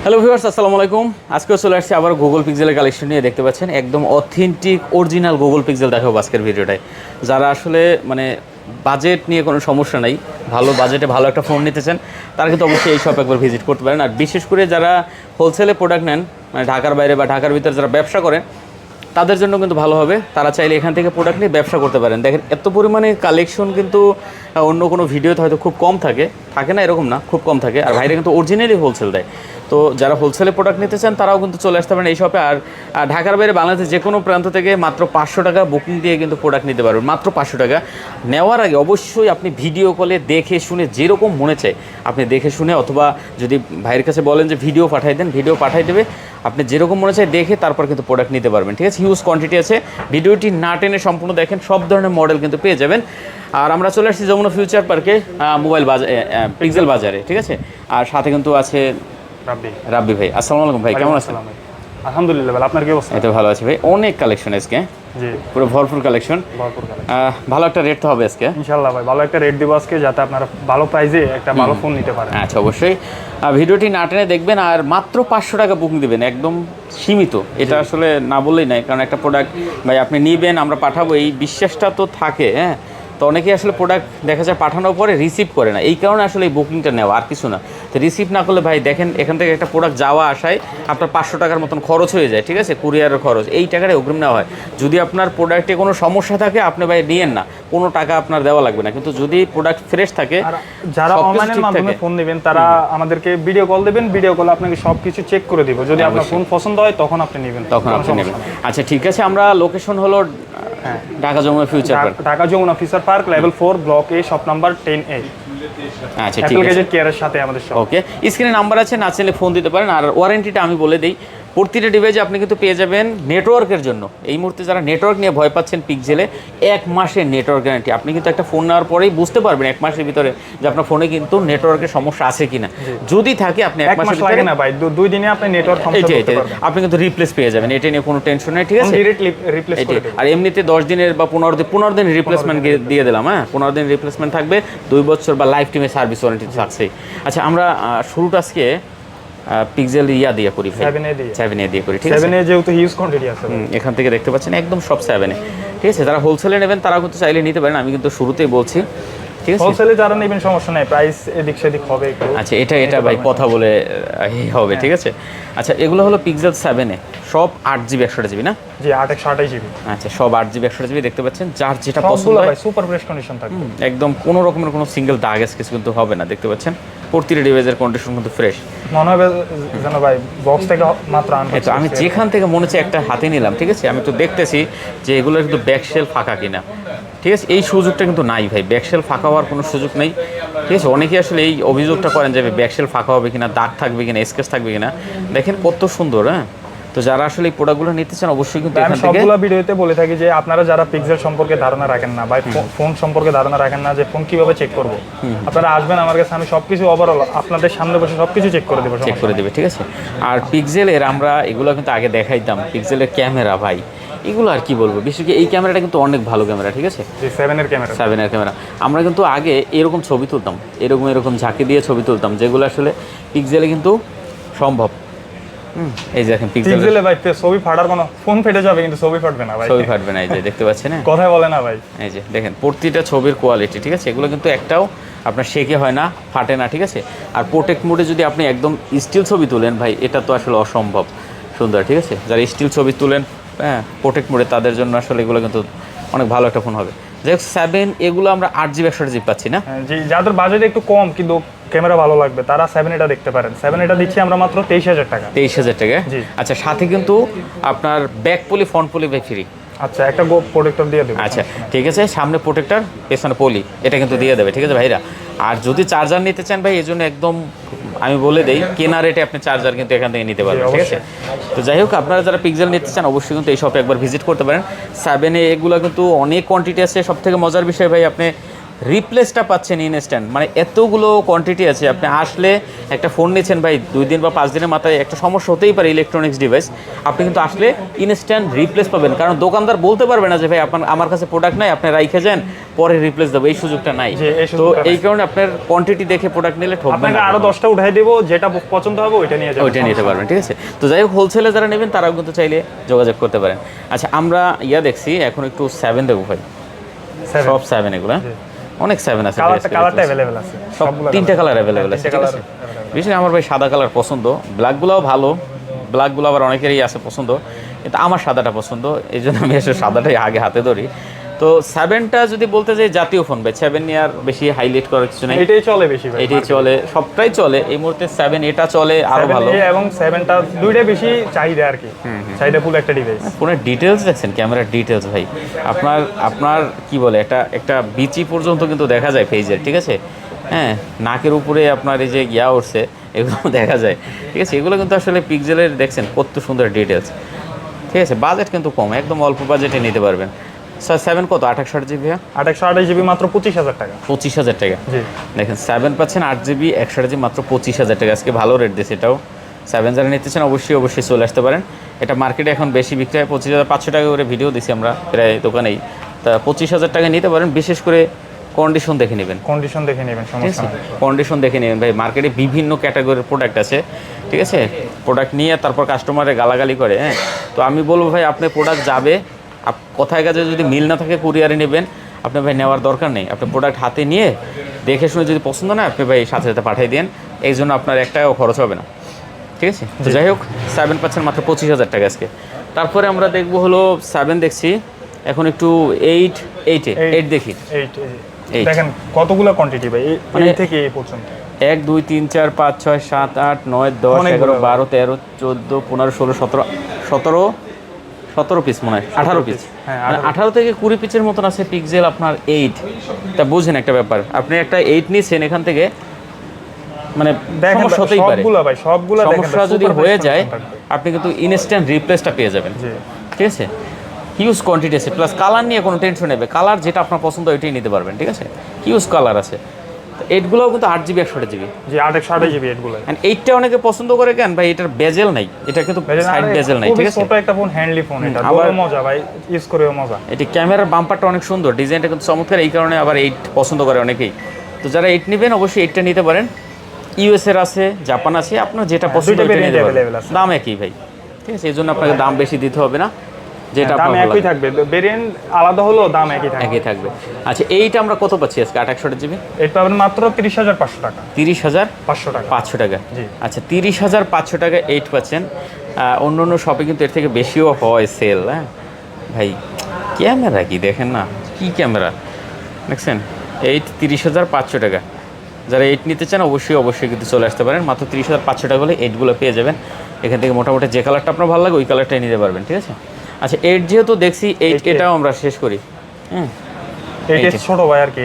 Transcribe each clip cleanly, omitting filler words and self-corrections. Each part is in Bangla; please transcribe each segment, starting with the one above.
হ্যালো ভিউয়ার্স, আসসালামু আলাইকুম। আজকেও চলে আসছি আবার গুগল পিক্সেলের কালেকশন নিয়ে। দেখতে পাচ্ছেন একদম অথেন্টিক অরিজিনাল গুগল পিক্সেল দেখাবো আজকের ভিডিওটায়। যারা আসলে বাজেট নিয়ে কোনো সমস্যা নাই, ভালো বাজেটে ভালো একটা ফোন নিতে চান, তারা কিন্তু অবশ্যই এই শপ একবার ভিজিট করতে পারেন। আর বিশেষ করে যারা হোলসেলে প্রোডাক্ট নেন, ঢাকার বাইরে বা ঢাকার ভিতরে যারা ব্যবসা করেন, তাদের জন্য কিন্তু ভালো হবে। তারা চাইলে এখান থেকে প্রোডাক্ট নিয়ে ব্যবসা করতে পারেন। দেখেন এত পরিমাণে কালেকশন কিন্তু অন্য কোনো ভিডিওতে হয়তো খুব কম থাকে না, এরকম না, খুব কম থাকে। আর ভাইরা কিন্তু অরিজিনালি হোলসেল দেয়। তো যারা হোলসেলে প্রোডাক্ট নিতে চান তারাও কিন্তু চলে আসতে পারেন এই শপে। আর ঢাকার বাইরে বাংলাদেশের যে কোনো প্রান্ত থেকে মাত্র 500 টাকা বুকিং দিয়ে কিন্তু প্রোডাক্ট নিতে পারবেন। মাত্র 500 টাকা। নেওয়ার আগে অবশ্যই আপনি ভিডিও কলে দেখে শুনে যেরকম মনে চায় আপনি দেখে শুনে, অথবা যদি ভাইয়ের কাছে বলেন যে ভিডিও পাঠাই দেন, ভিডিও পাঠাই দেবে। আপনি যেরকম মনে চায় দেখে তারপর কিন্তু প্রোডাক্ট নিতে পারবেন, ঠিক আছে। হিউজ কোয়ান্টিটি আছে, ভিডিওটি না টেনে সম্পূর্ণ দেখেন, সব ধরনের মডেল কিন্তু পেয়ে যাবেন। আর আমরা চলে আসছি যমুনা ফিউচার পার্কে, মোবাইল বাজার, পিক্সেল বাজারে, ঠিক আছে। আর সাথে কিন্তু আছে রাব্বি ভাই। আসসালামু আলাইকুম ভাই, কেমন আছেন? আলহামদুলিল্লাহ ভাই, আপনার কি অবস্থা? এই তো ভালো আছি ভাই। অনেক কালেকশন আজকে, জি পুরো ভরপুর কালেকশন। ভালো একটা রেট তো হবে আজকে ইনশাআল্লাহ ভাই, ভালো একটা রেট দিব আজকে, যাতে আপনারা ভালো প্রাইসে একটা ভালো ফোন নিতে পারেন। আচ্ছা, অবশ্যই ভিডিওটি না টেনে দেখবেন। আর মাত্র 500 টাকা বুকিং দেবেন, একদম সীমিত। এটা আসলে না বললেই নাই, কারণ একটা প্রোডাক্ট ভাই আপনি নিবেন, আমরা পাঠাবো, এই বিশ্বাসটা তো থাকে। হ্যাঁ, তো অনেকেই আসলে প্রোডাক্ট দেখা যায় পাঠানোর পরে রিসিভ করে না, এই কারণে আসলে এই বুকিংটা নেওয়া, আর কিছু না। তো রিসিভ না করলে ভাই দেখেন এখান থেকে একটা প্রোডাক্ট যাওয়া আসায় আপনার 500 টাকার মতন খরচ হয়ে যায়, ঠিক আছে, কুরিয়ারের খরচ। এই টাকাটা অগ্রিম নেওয়া হয়। যদি আপনার প্রোডাক্টে কোনো সমস্যা থাকে আপনি ভাই নিয়েন না, কোনো টাকা আপনার দেওয়া লাগবে না। কিন্তু যদি প্রোডাক্ট ফ্রেশ থাকে, যারা অনলাইনের মাধ্যমে ফোন নেবেন তারা আমাদেরকে ভিডিও কল দেবেন, ভিডিও কলে আপনাকে সব কিছু চেক করে দিব। যদি আপনার ফোন পছন্দ হয় তখন আপনি নেবেন, তখন আপনি নেবেন। আচ্ছা ঠিক আছে, আমরা লোকেশন হলো Dhaka Jamuna Future Park, Dhaka Jamuna Future Park, level 4, block A, shop number 10A। আচ্ছা ঠিক আছে, কেয়ারের সাথে আমাদের শপ। ওকে, স্ক্রিনে নাম্বার আছে, না চাইলে ফোন দিতে পারেন। আর ওয়ারেন্টিটা আমি বলে দিই, প্রতিটা ডিভাইসে আপনি কিন্তু পেয়ে যাবেন নেটওয়ার্কের জন্য। এই মুহূর্তে যারা নেটওয়ার্ক নিয়ে ভয় পাচ্ছেন, পিক্সেলে 1 মাসের নেটওয়ার্ক গ্যারান্টি। আপনি কিন্তু একটা ফোন নেওয়ার পরেই বুঝতে পারবেন 1 মাসের ভিতরে যে আপনার ফোনে কিন্তু নেটওয়ার্কের সমস্যা আছে কিনা। যদি থাকে আপনি 1 মাসের লাগে না ভাই, 2 দিনে আপনি নেটওয়ার্ক সমস্যা করতে পারবেন। আপনি কিন্তু রিপ্লেস পেয়ে যাবেন, এটা নিয়ে কোনো টেনশন নেই, ঠিক আছে। ডাইরেক্টলি রিপ্লেস করে দেব। আর এমনিতে 10 দিনের বা 15 দিন রিপ্লেসমেন্ট দিয়ে দিলাম। হ্যাঁ, 15 দিন রিপ্লেসমেন্ট থাকবে, 2 বছর বা লাইফ টাইমে সার্ভিস ওয়ারেন্টি থাকছেই। আচ্ছা, আমরা শুরুটা আজকে পিক্সেল দিয়ে করি, 7A দিয়ে করি, ঠিক আছে। 7A যেহেতু হিউজ কোয়ান্টিটি আছে, এখান থেকে দেখতে পাচ্ছেন একদম সব 7A, ঠিক আছে। যারা হোলসেলে নেবেন তারা কিন্তু চাইলে নিতে পারেন, আমি কিন্তু শুরুতেই বলছি, ঠিক আছে। হোলসেলে যারা নেবেন সমস্যা নাই, প্রাইস এদিক সেদিক হবে একটু। আচ্ছা, এটা ভাই কথা বলে হবে, ঠিক আছে। আচ্ছা, এগুলো হলো পিক্সেল 7A, সব 8GB 128GB না? জি, 828GB। আচ্ছা, সব 8GB 128GB দেখতে পাচ্ছেন। যার যেটা পছন্দ হয়, সুপার ফ্রেশ কন্ডিশন থাকবে, একদম কোনো রকমের কোনো সিঙ্গেল দাগ স্কেচ কিন্তু হবে না, দেখতে পাচ্ছেন। প্রতিটা ডিভাইসের কন্ডিশন কিন্তু ফ্রেশ। মনে হবে যেন ভাই বক্স থেকে মাত্র তো আমি যেখান থেকে মনে হচ্ছে একটা হাতে নিলাম, ঠিক আছে। আমি তো দেখতেছি যে এগুলোর কিন্তু ব্যাকশেল ফাঁকা কিনা, ঠিক আছে। এই সুযোগটা কিন্তু নাই ভাই, ব্যাকশেল ফাঁকা হওয়ার কোনো সুযোগ নেই, ঠিক আছে। অনেকেই আসলে এই অভিযোগটা করেন যে ব্যাকশেল ফাঁকা হবে কিনা, দাগ থাকবে কিনা, স্কেচ থাকবে কিনা। দেখেন কত সুন্দর। হ্যাঁ, তো যারা আসলে এই প্রোডাক্টগুলো নিতে চান অবশ্যই কিন্তু আমি সবগুলো ভিডিওতে বলে থাকি যে আপনারা যারা পিক্সেল সম্পর্কে ধারণা রাখেন না, বা ফোন সম্পর্কে ধারণা রাখেন না, যে ফোন কিভাবে চেক করব, আপনারা আসবেন আমার কাছে, আমি সবকিছু ওভারঅল আপনাদের সামনে বসে সবকিছু চেক করে দেবো, ঠিক আছে। আর পিক্সেলের আমরা এগুলো কিন্তু আগে দেখাইতাম, পিক্সেলের ক্যামেরা ভাই এগুলো আর কি বলবো, বিশেষ করে এই ক্যামেরাটা কিন্তু অনেক ভালো ক্যামেরা, ঠিক আছে। 7 এর ক্যামেরা আমরা কিন্তু আগে এরকম ছবি তুলতাম, এরকম ঝাঁকি দিয়ে ছবি তুলতাম, যেগুলো আসলে পিক্সেলে কিন্তু সম্ভব। এই যে দেখেন পিক্সেলে ভাই ছবি ফাটার কোনো, ফোন ফেটে যাবে কিন্তু ছবি ফাটবে না ভাই, ছবি ফাটবে না। এই যে দেখতে পাচ্ছেন, কথা বলে না ভাই। এই যে দেখেন প্রতিটা ছবির কোয়ালিটি, ঠিক আছে। এগুলো কিন্তু একটাও আপনার শেকে হয় না, ফাটে না, ঠিক আছে। আর প্রোটেক্ট মোডে যদি আপনি একদম স্টিল ছবি তুলেন ভাই, এটা তো আসলে অসম্ভব সুন্দর, ঠিক আছে। যারা স্টিল ছবি তুলেন, হ্যাঁ, প্রোটেক্ট মোডে, তাদের জন্য আসলে এগুলো কিন্তু অনেক ভালো একটা ফোন হবে। যাই হোক, 7 এগুলো আমরা 8GB 128GB পাচ্ছি না? জি, যাদের বাজেট একটু কম কিন্তু ক্যামেরা ভালো লাগবে তারা 7A দেখতে পারেন। 7A দিচ্ছি আমরা মাত্র 23,000 টাকা। 23,000 টাকা? আচ্ছা, সাথে কিন্তু আপনার ব্যাক পলি, ফ্রন্ট পলি ভাই ফ্রি। আচ্ছা, একটা প্রোটেক্টর দিয়ে দেবে। আচ্ছা ঠিক আছে, সামনে প্রোটেক্টর, পেছনে পলি, এটা কিন্তু দিয়ে দেবে, ঠিক আছে ভাইরা। আর যদি চার্জার নিতে চান ভাই, এই জন্য একদম আমি বলে দেই, কেনা রেটে আপনি চার্জার কিন্তু এখান থেকে নিতে পারবেন, ঠিক আছে। তো যাই হোক, আপনারা যারা পিক্সেল নিতে চান অবশ্যই কিন্তু এই শপে একবার ভিজিট করতে পারেন। 7A এগুলো কিন্তু অনেক কোয়ান্টিটি আছে। সব থেকে মজার বিষয় ভাই, আপনি রিপ্লেসটা পাচ্ছেন ইনস্ট্যান্ট, মানে এতগুলো কোয়ান্টিটি আছে। আপনি আসলে একটা ফোন নিচ্ছেন ভাই 2 দিন বা 5 দিনের মাথায় একটা সমস্যা হতেই পারে ইলেকট্রনিক্স ডিভাইস, আপনি কিন্তু আসলে ইনস্ট্যান্ট রিপ্লেস পাবেন। কারণ দোকানদার বলতে পারবে না যে ভাই আপনার আমার কাছে প্রোডাক্ট নাই, আপনি রাইখে যান পরে রিপ্লেস দেবো, এই সুযোগটা নাই। তো এই কারণে আপনার কোয়ান্টিটি দেখে প্রোডাক্ট নিলে ঠকবেন আপনাকে না। আরো 10টা উঠাই দেবো, যেটা পছন্দ হবে ওইটা নিয়ে যাবেন, ওইটা নিতে পারবেন, ঠিক আছে। তো যাই হোক, হোলসেলে যারা নেবেন তারাও কিন্তু চাইলে যোগাযোগ করতে পারেন। আচ্ছা, আমরা দেখছি এখন একটু 7 দেবো ভাই, সব 7 এগুলো, অনেক 7 আছে, কালারটা अवेलेबल আছে, সব 3টা কালার अवेलेबल আছে, ঠিক আছে। বিশেষ করে আমার ভাই সাদা কালার পছন্দ, ব্ল্যাকগুলোও ভালো, ব্ল্যাকগুলো আবার অনেকেরই আছে পছন্দ, কিন্তু আমার সাদাটা পছন্দ, এই জন্য আমি এসে সাদাটাই আগে হাতে ধরি। তো 7টা যদি বলতে যাই জাতীয় ফোন ভাই, 7 নিয়ে আর বেশি হাইলাইট করার কিছু নেই, এটাই চলে বেশি ভাই, এটাই চলে, সবটাই চলে এই মুহূর্তে। 7 এটা চলে আরো ভালো, এবং 7টা দুইটা বেশি চাহিদা আর কি, চাহিদা ফুল একটা ডিভাইস। ফোনের ডিটেলস দেখছেন, ক্যামেরার ডিটেলস ভাই, আপনার কি বলে একটা বিচি পর্যন্ত কিন্তু দেখা যায় ফেজের, ঠিক আছে। হ্যাঁ, নাকের উপরে আপনার এই যে গিয়া উঠছে এগুলো দেখা যায়, ঠিক আছে। এগুলো কিন্তু আসলে পিক্সেলের দেখছেন কত সুন্দর ডিটেলস, ঠিক আছে। বাজেট কিন্তু কম, একদম অল্প বাজেটে নিতে পারবেন। স্যার 7 কত? 8/128 জিবি, 8/128 মাত্র 25,000 টাকা। 25,000 টাকা, জি দেখেন 7 পাচ্ছেন 8GB 128GB মাত্র 25,000 টাকা। আজকে ভালো রেট দিয়েছে এটাও। 7 যারা নিতে চান অবশ্যই চলে আসতে পারেন। এটা মার্কেটে এখন বেশি বিক্রি হয়, 25,500 টাকা করে ভিডিও দিছি আমরা প্রায় দোকানেই। তা 25,000 টাকা নিতে পারেন, বিশেষ করে কন্ডিশন দেখে নেবেন, কন্ডিশন দেখে নেবেন, সমস্যা নেই। কন্ডিশন দেখে নেবেন ভাই। মার্কেটে বিভিন্ন ক্যাটাগরির প্রোডাক্ট আছে, ঠিক আছে। প্রোডাক্ট নিয়ে তারপর কাস্টমারে গালাগালি করে, হ্যাঁ। তো আমি বলবো ভাই, আপনি প্রোডাক্ট যাবে, কথায় কাজে যদি মিল না থাকে কুরিয়ারে নেবেন, আপনি ভাই নেওয়ার দরকার নেই। আপনি প্রোডাক্ট হাতে নিয়ে দেখে শুনে যদি পছন্দ না, আপনি ভাই সাথে সাথে পাঠিয়ে দেন, এই জন্য আপনার 1 টাকাও খরচ হবে না, ঠিক আছে। তো যাই হোক, 7 পাচ্ছেন মাত্র 25,000 টাকা আজকে। তারপরে আমরা দেখবো হলো 7 দেখছি, এখন একটু 8 দেখি। 8 দেখেন কতগুলো কোয়ান্টিটি ভাই, মানে থেকে এই পর্যন্ত 1 2 3 4 5 6 7 8 9 10 11 12 13 14 15 16 17 17 পিস মনে হয়, 18 পিস, হ্যাঁ 18 থেকে 20 পিসের মতন আছে পিক্সেল আপনার 8। তা বুঝেন একটা ব্যাপার, আপনি একটা 8 নিছেন এখান থেকে, মানে সমস্যা হতেই পারে, সবগুলো সমস্যা যদি হয়ে যায় আপনি কিন্তু ইনস্ট্যান্ট রিপ্লেসটা পেয়ে যাবেন, ঠিক আছে। হিউজ কোয়ান্টিটি আছে, প্লাস কালার নিয়ে কোনো টেনশন নেবে, কালার যেটা আপনার পছন্দ ওইটাই নিতে পারবেন, ঠিক আছে। হিউজ কালার আছে। এইটগুলোও কিন্তু 8GB 128GB, জি 8/128 এইটগুলো। এন্ড এইটটা অনেকে পছন্দ করে কেন ভাই, এটার বেজেল নাই, এটা কিন্তু সাইড বেজেল নাই, ঠিক আছে। ছোট একটা ফোন, হ্যান্ডলি ফোন, এটা বড় মজা ভাই, ইউজ করেও মজা। এটা ক্যামেরার বাম্পারটা অনেক সুন্দর, ডিজাইনটা কিন্তু চমৎকার, এই কারণে আবার 8 পছন্দ করে অনেকেই। তো যারা 8 নেবেন অবশ্যই 8টা নিতে পারেন। ইউএস এর আছে, জাপান আছে, আপনার যেটা পছন্দ ওইটা নিতে পারেন। দাম একই ভাই, ঠিক আছে, এই জন্য আপনাকে দাম বেশি দিতে হবে না, যেটা দাম একই থাকবে, ভেরিয়েন্ট আলাদা হলো দাম একই থাকবে। আচ্ছা, এইটা আমরা কত পাচ্ছি আজকে? 8/128GB এটা পাবেন মাত্র 30,500 টাকা। 30,500 টাকা, 500 টাকা। আচ্ছা, 30,500 টাকা 8 পাচ্ছেন। অন্য অন্য শপে কিন্তু এর থেকে বেশিও হয় সেল, হ্যাঁ ভাই। ক্যামেরা কি দেখেন না, কি ক্যামেরা দেখছেন। 30,500 টাকা। যারা 8 নিতে চান অবশ্যই কিন্তু চলে আসতে পারেন। মাত্র 30,500 টাকা হলে 8গুলো পেয়ে যাবেন। এখান থেকে মোটামুটি যে কালারটা আপনার ভালো লাগে ওই কালারটাই নিতে পারবেন, ঠিক আছে। আচ্ছা, 8 যেহেতু দেখছি, 8 এটাও আমরা শেষ করি। হ্যাঁ, 8 ছোট ভাই আর কি,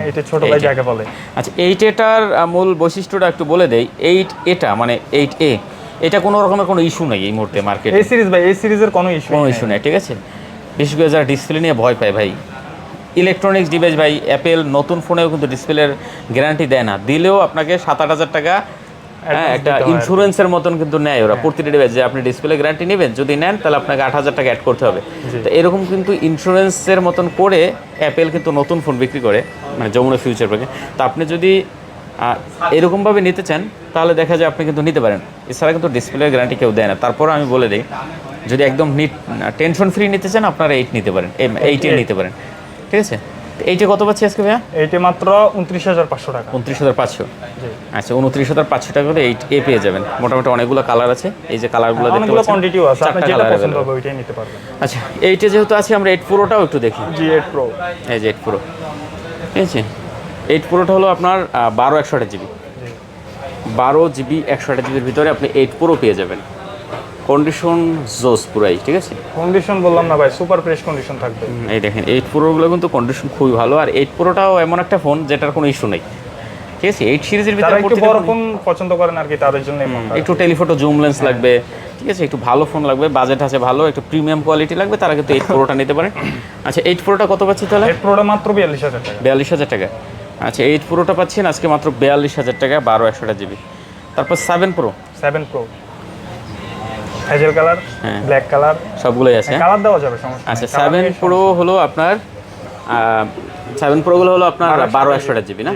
8 ছোট ভাই যাকে বলে। আচ্ছা, 8 এটার মূল বৈশিষ্ট্যটা একটু বলে দেই। 8 এটা মানে 8A, এটা কোনো রকমের কোনো ইস্যু নেই এই মুহূর্তে মার্কেটে। এই সিরিজ ভাই, এই সিরিজের কোনো ইস্যু নেই, ঠিক আছে। বিশেষ করে যারা ডিসপ্লে নিয়ে ভয় পায় ভাই, ইলেকট্রনিক্স ডিভাইস ভাই, অ্যাপেল নতুন ফোনেও কিন্তু ডিসপ্লের গ্যারান্টি দেয় না, দিলেও আপনাকে 7-8 টাকা একটা ইন্স্যুরেন্সের মতন কিন্তু নেয় ওরা প্রতিটা ডিভাইস, যে আপনি ডিসপ্লে গ্যারান্টি নেবেন, যদি নেন তাহলে আপনাকে 8,000 টাকা অ্যাড করতে হবে। তো এরকম কিন্তু ইন্স্যুরেন্সের মতন করে অ্যাপেল কিন্তু নতুন ফোন বিক্রি করে, মানে যমুনা ফিউচার প্যাকে। তো আপনি যদি এরকমভাবে নিতে চান তাহলে দেখা যায় আপনি কিন্তু নিতে পারেন, এছাড়া কিন্তু ডিসপ্লের গ্যারান্টি কেউ দেয় না। তারপর আমি বলে দিই, যদি একদম টেনশন ফ্রি নিতে চান আপনারা 8 নিতে পারেন, 8 নিতে পারেন, ঠিক আছে। এইটা কত পাচ্ছি আজকে ভাইয়া? এইটা মাত্র 29,500 টাকা। 29,500। আচ্ছা, 29,500 টাকা হলে 8A পেয়ে যাবেন। মোটামুটি অনেকগুলো কালার আছে, এই যে কালারগুলো দেখতে পাচ্ছেন, কোয়ান্টিটিও আছে, আপনি যেটা পছন্দ হবে ওইটাই নিতে পারবেন। আচ্ছা, এইটা যেহেতু আছে আমরা 8 Proটাও একটু দেখি। জি 8 Pro, এই যে 8 Pro, ঠিক আছে। 8 Proটা হলো আপনার 12/128GB, 12GB 128GBর ভিতরে আপনি 8 Pro পেয়ে যাবেন। কন্ডিশন জোস পুরাই, ঠিক আছে। কন্ডিশন বললাম না ভাই, সুপার ফ্রেশ কন্ডিশন থাকবে। এই দেখেন 8 Proগুলো কিন্তু কন্ডিশন খুবই ভালো, আর 8 Proটাও এমন একটা ফোন যেটার কোনো ইস্যু নেই, ঠিক আছে 8 সিরিজের যারা ভিতরে একটু বড় ফোন পছন্দ করেন আর কি তাদের জন্য একটু টেলিফটো জুম লেন্স লাগবে, ঠিক আছে, একটু ভালো ফোন লাগবে, বাজেট আছে ভালো, একটু প্রিমিয়াম কোয়ালিটি লাগবে, তারা কিন্তু 8 প্রোটা নিতে পারেন। আচ্ছা 8 প্রোটা কত পাচ্ছি তাহলে? 8 প্রোটা মাত্র 42000 টাকা। 42000 টাকা। আচ্ছা 8 প্রোটা পাচ্ছেন আজকে মাত্র 42000 টাকা, 12/128 জিবি। তারপর 7 pro. 7 pro hazel colour, black colour সবগুলোই আছে। কালার দেওয়া যাবে, সমস্যা নেই। আচ্ছা 7 প্রো হলো আপনার 7 প্রো গুলো হলো আপনার 12/128 জিবি না?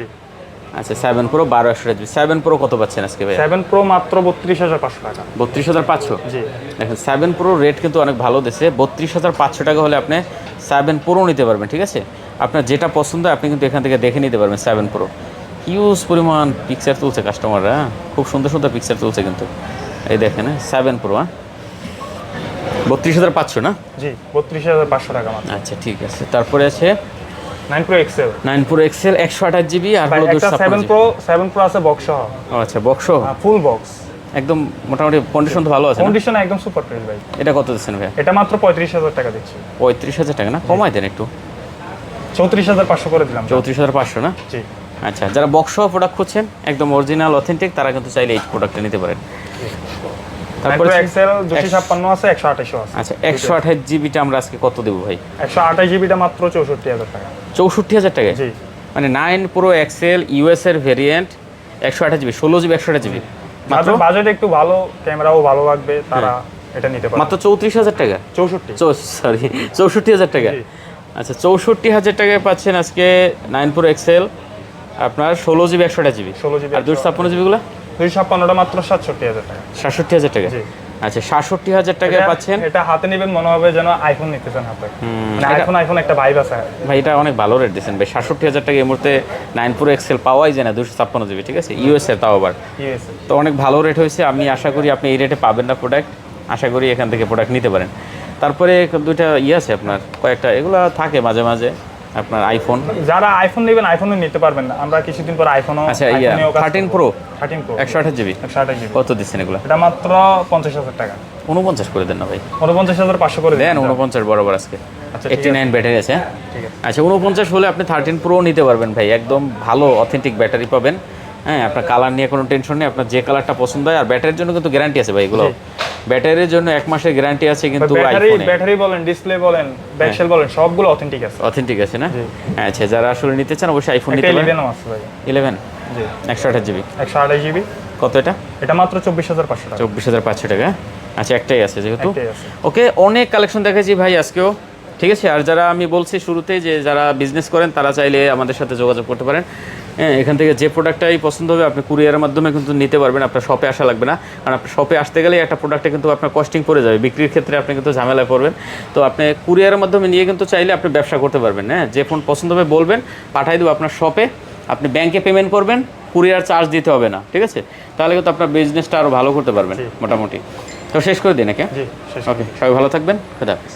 আচ্ছা 7 প্রো 12/128 জিবি। 7 প্রো কত পাচ্ছেন আজকে ভাই? 7 প্রো মাত্র 32500 টাকা। 32500? জি দেখেন 7 প্রো রেট কিন্তু অনেক ভালো দিছে। 32500 টাকা হলে আপনি 7 প্রো নিতে পারবেন, ঠিক আছে। আপনার যেটা পছন্দ আপনি কিন্তু এখান থেকে দেখে নিতে পারবেন। 7 প্রো হিউজ পরিমাণ পিকচার তুলছে কাস্টমাররা, খুব সুন্দর সুন্দর পিকচার তুলছে কিন্তু। এই দেখেন 7 প্রো 32500 না? জি 32500 টাকা মাত্র। আচ্ছা ঠিক আছে। তারপরে আছে 9 pro XL. 9 pro XL 128 GB আর হলো 7 প্রো 7 প্রো আছে বক্স সহ। আচ্ছা বক্স ফুল বক্স, একদম মোটামুটি কন্ডিশন তো ভালো আছে না? কন্ডিশন একদম সুপার প্রাইস ভাই। এটা কত দিচ্ছেন ভাই? এটা মাত্র 35000 টাকা দিচ্ছি। 35000 টাকা না? কমাই দেন একটু। 34500 করে দিলাম। 34500 না? জি আচ্ছা যারা বক্স সহ প্রোডাক্ট খুঁজছেন একদম অরিজিনাল অথেন্টিক, তারা কিন্তু চাইলে এই প্রোডাক্টটা নিতে পারেন। তারপরে এক্সেল 256 আছে, 128 আছে। আচ্ছা 128 জিবিটা আমরা আজকে কত দেব ভাই? 128 জিবিটা মাত্র 64000 টাকা। 64000 টাকা? জি মানে 9 প্রো এক্সেল ইউএস এর ভেরিয়েন্ট 128 জিবি, 16 জিবি 128 জিবি মাত্র। বাজেট একটু ভালো, ক্যামেরাও ভালো লাগবে, তারা এটা নিতে পারে। মাত্র 34000 টাকা? 64000 টাকা। আচ্ছা 64000 টাকায় পাচ্ছেন আজকে 9 প্রো এক্সেল আপনার 16 জিবি 128 জিবি। 16 জিবি আর 256 জিবি গুলো 256টা মাত্র 67000 টাকা। 67000 টাকা? জি আচ্ছা 67000 টাকায় পাচ্ছেন। এটা হাতে নেবেন মনে হবে যেন আইফোন নিতেছেন হাতে, মানে আইফোন একটা ভাইব আছে ভাই। এটা অনেক ভালো রেট দিয়েছেন ভাই। 67000 টাকা এই মুহূর্তে 9 প্রো এক্সেল পাওয়াই যায় না, 256 জিবি, ঠিক আছে, ইউএস এর, তাও আবার। তো অনেক ভালো রেট হয়েছে। আমি আশা করি আপনি এই রেটে পাবেন না প্রোডাক্ট, আশা করি এখান থেকে প্রোডাক্ট নিতে পারেন। তারপরে দুইটা আছে আপনার, কয়েকটা এগুলো থাকে মাঝে মাঝে আপনার আইফোন। যারা আইফোন নেবেন আইফোনও নিতে পারবেন না, আমরা কিছুদিন পর আইফোনও। আচ্ছা 13 প্রো 128 জিবি 128 জিবি কত দিচ্ছেন এগুলো? এটা মাত্র 50000 টাকা। 49 করে দেন না ভাই? 49500 করে দেন 49 বরাবর আজকে। আচ্ছা 89 ব্যাটারি আছে। ঠিক আছে আচ্ছা 49 হলে আপনি 13 প্রো নিতে পারবেন ভাই, একদম ভালো অথেন্টিক ব্যাটারি পাবেন। হ্যাঁ আপনার কালার নিয়ে কোনো টেনশন নেই, আপনার যে কালারটা পছন্দ হয়। আর ব্যাটারির জন্য কিন্তু গ্যারান্টি আছে ভাই, এগুলো ব্যাটারির জন্য 1 মাসের গ্যারান্টি আছে কিন্তু ব্যাটারি বলেন, ডিসপ্লে বলেন, ব্যাকশেল বলেন, সবগুলো অথেন্টিক আছে। অথেন্টিক আছে না? আচ্ছা যারা আসলে নিতে চান অবশ্যই আইফোন নিতে পারেন। 11 আছে ভাই। 11 জি 128 জিবি। 128 জিবি কত এটা? এটা মাত্র 24500 টাকা। 24500 টাকা। আচ্ছা একটাই আছে যেহেতু। একটাই আছে। ওকে অনেক কালেকশন দেখাচ্ছি ভাই আজকেও, ঠিক আছে। আর যারা আমি বলছি শুরুতেই যে যারা বিজনেস করেন তারা চাইলে আমাদের সাথে যোগাযোগ করতে পারেন। হ্যাঁ এখান থেকে যে প্রোডাক্টটাই পছন্দ হবে আপনি কুরিয়ারের মাধ্যমে কিন্তু নিতে পারবেন, আপনার শপে আসা লাগবে না। কারণ আপনার শপে আসতে গেলে একটা প্রোডাক্টে কিন্তু আপনার কস্টিং পড়ে যাবে, বিক্রির ক্ষেত্রে আপনি কিন্তু ঝামেলায় পড়বেন। তো আপনি কুরিয়ারের মাধ্যমে নিয়ে কিন্তু চাইলে আপনি ব্যবসা করতে পারবেন। হ্যাঁ যে ফোন পছন্দ হবে বলবেন, পাঠিয়ে দেবো আপনার শপে, আপনি ব্যাংকে পেমেন্ট করবেন, কুরিয়ার চার্জ দিতে হবে না, ঠিক আছে। তাহলে কিন্তু আপনার বিজনেসটা আরও ভালো করতে পারবেন মোটামুটি। তো শেষ করে দিন নাকি? জি শেষ। ওকে সবাই ভালো থাকবেন, খুদা হাফেজ।